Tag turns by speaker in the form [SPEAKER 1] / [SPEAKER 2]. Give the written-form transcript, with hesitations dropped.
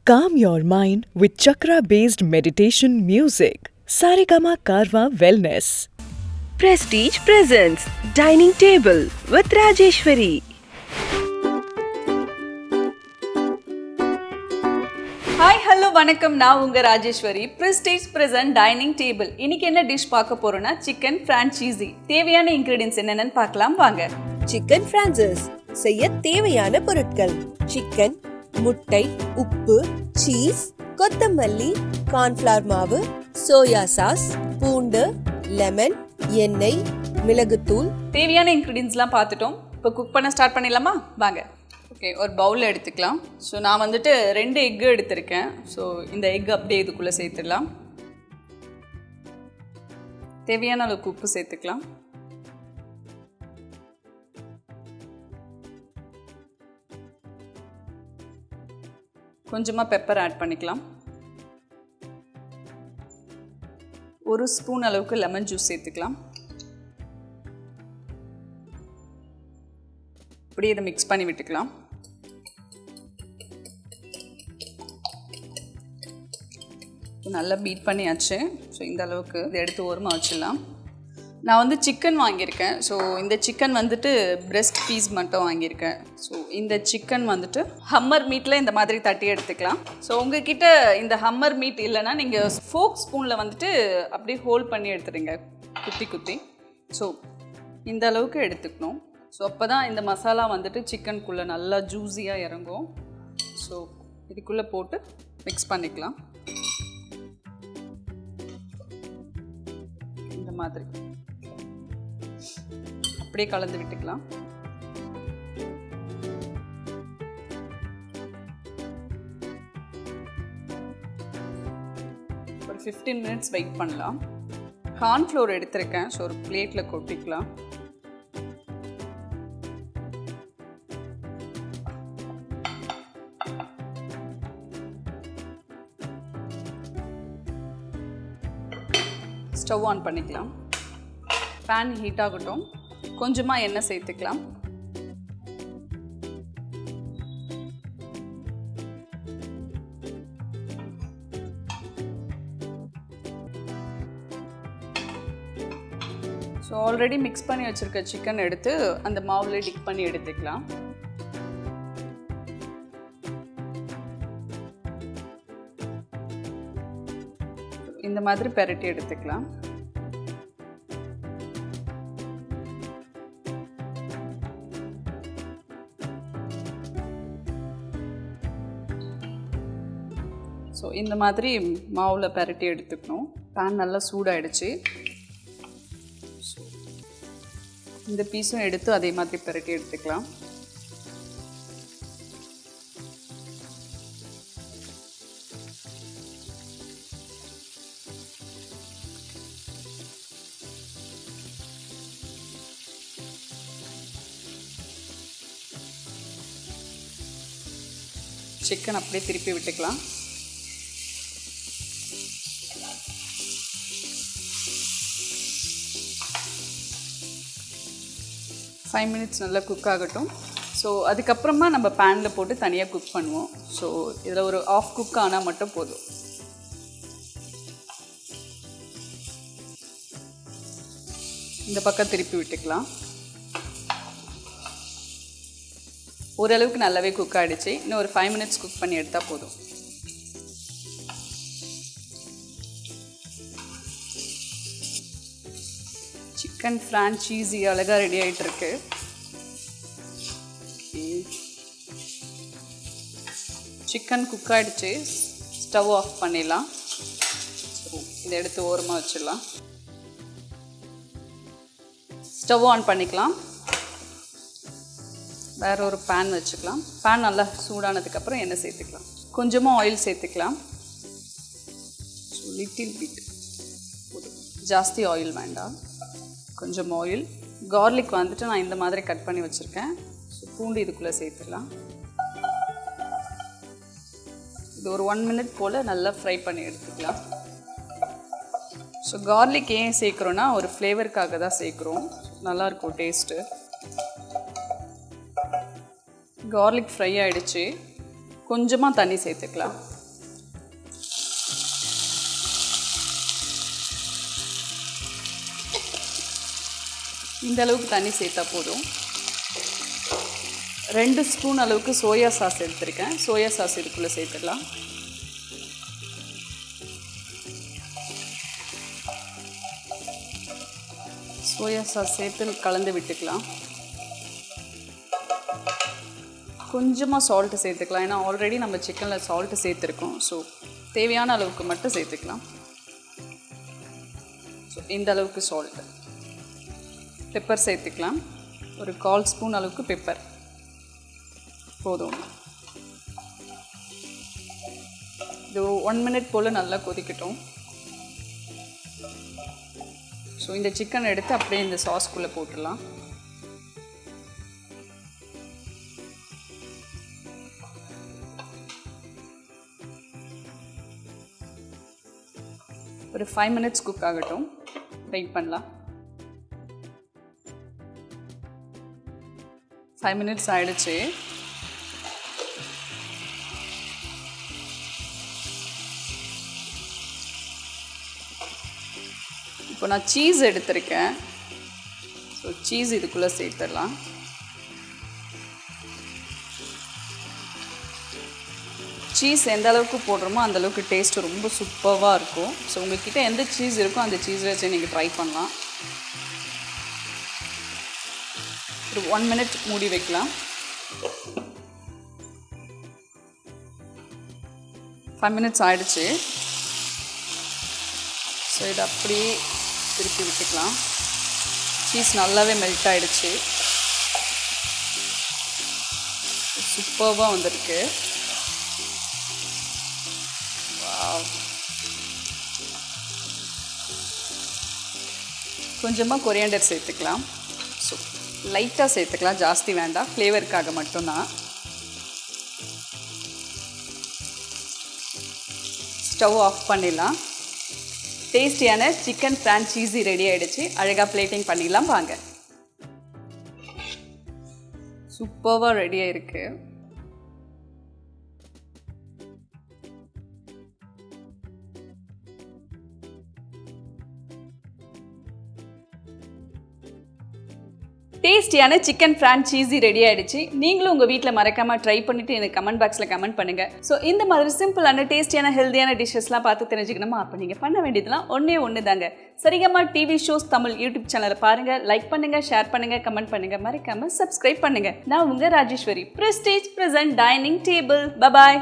[SPEAKER 1] Calm your mind with chakra-based meditation music. Saregama Karwa Wellness.
[SPEAKER 2] Prestige presents Dining Table with Rajeshwari.
[SPEAKER 3] Hi hello வணக்கம், நான் உங்கள் Rajeshwari. Prestige present dining table. இன்னைக்கு என்ன dish பார்க்க போறோம்னா chicken ஃப்ரான்ச்சீசி. தேவையான இன்க்ரீடியன்ஸ் என்னென்னு பார்க்கலாம் வாங்க.
[SPEAKER 2] சிக்கன் ஃப்ரான்சஸ் செய்ய தேவையான பொருட்கள்: சிக்கன், முட்டை, உப்பு, சீஸ், கொத்தமல்லி, கார்ன்ஃப்ளவர் மாவு, சோயா சாஸ், பூண்டு, லெமன், எண்ணெய், மிளகுத்தூள்.
[SPEAKER 3] தேவையான இன்க்ரீடியன்ஸ்லாம் பார்த்துட்டோம். இப்போ குக் பண்ண ஸ்டார்ட் பண்ணிடலாமா வாங்க. ஓகே, ஒரு பவுலில் எடுத்துக்கலாம். ஸோ நான் வந்துட்டு 2 எக்கு எடுத்திருக்கேன். ஸோ இந்த எக் அப்படியே இதுக்குள்ளே சேர்த்துடலாம். தேவையான அளவுக்கு உப்பு சேர்த்துக்கலாம். கொஞ்சமாக பெப்பர் ஆட் பண்ணிக்கலாம். 1 ஸ்பூன் அளவுக்கு லெமன் ஜூஸ் சேர்த்துக்கலாம். அப்படியே இதை மிக்ஸ் பண்ணி விட்டுக்கலாம். நல்லா பீட் பண்ணியாச்சு. ஸோ இந்த அளவுக்கு இதை எடுத்து ஓரமாக வச்சிடலாம். நான் வந்து சிக்கன் வாங்கியிருக்கேன். ஸோ இந்த சிக்கன் வந்துட்டு பிரெஸ்ட் பீஸ் மட்டும் வாங்கியிருக்கேன். ஸோ இந்த சிக்கன் வந்துட்டு ஹம்மர் மீட்டில் இந்த மாதிரி தட்டி எடுத்துக்கலாம். ஸோ உங்ககிட்ட இந்த ஹம்மர் மீட் இல்லைன்னா நீங்கள் ஃபோக் ஸ்பூனில் வந்துட்டு அப்படியே ஹோல்ட் பண்ணி எடுத்துடுங்க, குத்தி குத்தி. ஸோ இந்த அளவுக்கு எடுத்துக்கணும். ஸோ அப்போ தான் இந்த மசாலா வந்துட்டு சிக்கனுக்குள்ளே நல்லா ஜூஸியாக இறங்கும். ஸோ இதுக்குள்ளே போட்டு மிக்ஸ் பண்ணிக்கலாம். இந்த மாதிரி அப்படியே கலந்து விட்டுக்கலாம். ஒரு 15 மினிட்ஸ் வெயிட் பண்ணலாம். கார்ன்ஃப்ளோர் எடுத்திருக்கேன். ஸோ ஒரு பிளேட்டில் கொட்டிக்கலாம். ஸ்டவ் ஆன் பண்ணிக்கலாம். பேன் ஹீட் ஆகட்டும். கொஞ்சமாக எண்ணெய் சேர்த்துக்கலாம். ஸோ ஆல்ரெடி மிக்ஸ் பண்ணி வச்சுருக்க சிக்கன் எடுத்து அந்த மாவில் டிப் பண்ணி எடுத்துக்கலாம். இந்த மாதிரி பெரட்டி எடுத்துக்கலாம். ஸோ இந்த மாதிரி மாவில் பெரட்டி எடுத்துக்கணும். பேன் நல்லா சூடாயிடுச்சு. ஸோ இந்த பீஸும் எடுத்து அதே மாதிரி பெரட்டி எடுத்துக்கலாம். சிக்கன் அப்படியே திருப்பி விட்டுக்கலாம். ஃபைவ் மினிட்ஸ் நல்லா குக் ஆகட்டும். ஸோ அதுக்கப்புறமா நம்ம பேனில் போட்டு தனியாக குக் பண்ணுவோம். ஸோ இதில் ஒரு ஆஃப் குக் ஆனால் மட்டும் போதும். இந்த பக்கம் திருப்பி விட்டுக்கலாம். ஓரளவுக்கு நல்லாவே குக் ஆகிடுச்சு. இன்னும் ஒரு 5 மினிட்ஸ் குக் பண்ணி எடுத்தால் போதும். சிக்கன் ஃப்ரான்ச்சீசி அழகாக ரெடி ஆகிட்டுருக்கு. சிக்கன் குக் ஆகிடுச்சு. ஸ்டவ் ஆஃப் பண்ணிடலாம். இதை எடுத்து ஓரமாக வச்சிடலாம். ஸ்டவ் ஆன் பண்ணிக்கலாம். வேறு ஒரு பேன் வச்சுக்கலாம். பேன் நல்லா சூடானதுக்கப்புறம் எண்ணெய் சேர்த்துக்கலாம். கொஞ்சமாக ஆயில் சேர்த்துக்கலாம். ஸோ லிட்டில் பிட், ஜாஸ்தி ஆயில் வேண்டாம். கொஞ்சம் ஆயில். கார்லிக் வந்துட்டு நான் இந்த மாதிரி கட் பண்ணி வச்சுருக்கேன். ஸோ பூண்டு இதுக்குள்ளே சேர்த்துக்கலாம். இது ஒரு 1 மினிட் போல் நல்லா ஃப்ரை பண்ணி எடுத்துக்கலாம். ஸோ கார்லிக் ஏன் சேர்க்குறோன்னா ஒரு ஃப்ளேவருக்காக தான் சேர்க்குறோம். நல்லாயிருக்கும் டேஸ்ட்டு. கார்லிக் ஃப்ரை ஆகிடுச்சு. கொஞ்சமாக தண்ணி சேர்த்துக்கலாம். இந்த அளவுக்கு தண்ணி சேர்த்தா போதும். 2 ஸ்பூன் அளவுக்கு சோயா சாஸ் எடுத்திருக்கேன். சோயா சாஸ் இதுக்குள்ளே சேர்த்துடலாம். சோயா சாஸ் சேர்த்து கலந்து விட்டுக்கலாம். கொஞ்சமாக சால்ட்டு சேர்த்துக்கலாம், ஏன்னா ஆல்ரெடி நம்ம சிக்கனில் சால்ட்டு சேர்த்துருக்கோம். ஸோ தேவையான அளவுக்கு மட்டும் சேர்த்துக்கலாம். ஸோ இந்த அளவுக்கு சால்ட்டு. பெப்பர் சேர்த்துக்கலாம். ஒரு 1/4 ஸ்பூன் அளவுக்கு பெப்பர் போதும். இது 1 மினிட் போல் நல்லா கொதிக்கட்டும். ஸோ இந்த சிக்கன் எடுத்து அப்படியே இந்த சாஸ்க்குள்ளே போட்டுடலாம். ஒரு 5 மினிட்ஸ் குக் ஆகட்டும், வெயிட் பண்ணலாம். 5 மினிட்ஸ் ஆகிடுச்சு. இப்போ நான் சீஸ் எடுத்திருக்கேன். ஸோ சீஸ் இதுக்குள்ளே சேர்த்துடலாம். சீஸ் எந்த அளவுக்கு போடுறோமோ அந்தளவுக்கு டேஸ்ட்டு ரொம்ப சூப்பராக இருக்கும். ஸோ உங்கள்கிட்ட எந்த சீஸ் இருக்கோ அந்த சீஸ் வச்சு நீங்கள் ட்ரை பண்ணலாம். ஒரு 1 மினிட் மூடி வைக்கலாம். 5 மினிட்ஸ் ஆகிடுச்சு. ஸோ இதை அப்படியே திருப்பி விட்டுக்கலாம். சீஸ் நல்லாவே மெல்ட் ஆகிடுச்சு. சூப்பராக வந்திருக்கு. கொஞ்சமாக கொரியாண்டர் சேர்த்துக்கலாம். ஸோ லைட்டாக சேர்த்துக்கலாம், ஜாஸ்தி வேண்டாம், ஃப்ளேவருக்காக மட்டும்தான். ஸ்டவ் ஆஃப் பண்ணிடலாம். டேஸ்டியான சிக்கன் ஃப்ரான்ச்சீஸி ரெடி ஆகிடுச்சு. அழகாக பிளேட்டிங் பண்ணிடலாம் வாங்க. சூப்பராக ரெடியாக இருக்குது. டேஸ்டியான சிக்கன் ஃப்ரான்ச்சீஸி ரெடி ஆகிடுச்சு. நீங்களும் உங்கள் வீட்டில் மறக்காமல் ட்ரை பண்ணிவிட்டு எனக்கு கமெண்ட் பாக்ஸில் கமெண்ட் பண்ணுங்கள். ஸோ இந்த மாதிரி சிம்பிளான டேஸ்டியான ஹெல்த்தியான டிஷ்ஷஸ்லாம் பார்த்து தெரிஞ்சுக்கணுமா? அப்போ நீங்கள் பண்ண வேண்டியதுலாம் ஒன்று தாங்க. Saregama TV shows Tamil YouTube சேனலை பாருங்கள், லைக் பண்ணுங்கள், ஷேர் பண்ணுங்கள், கமெண்ட் பண்ணுங்கள், மறக்காமல் சப்ஸ்கிரைப் பண்ணுங்கள். நான் உங்கள் Rajeshwari, prestige present dining table. Bye bye.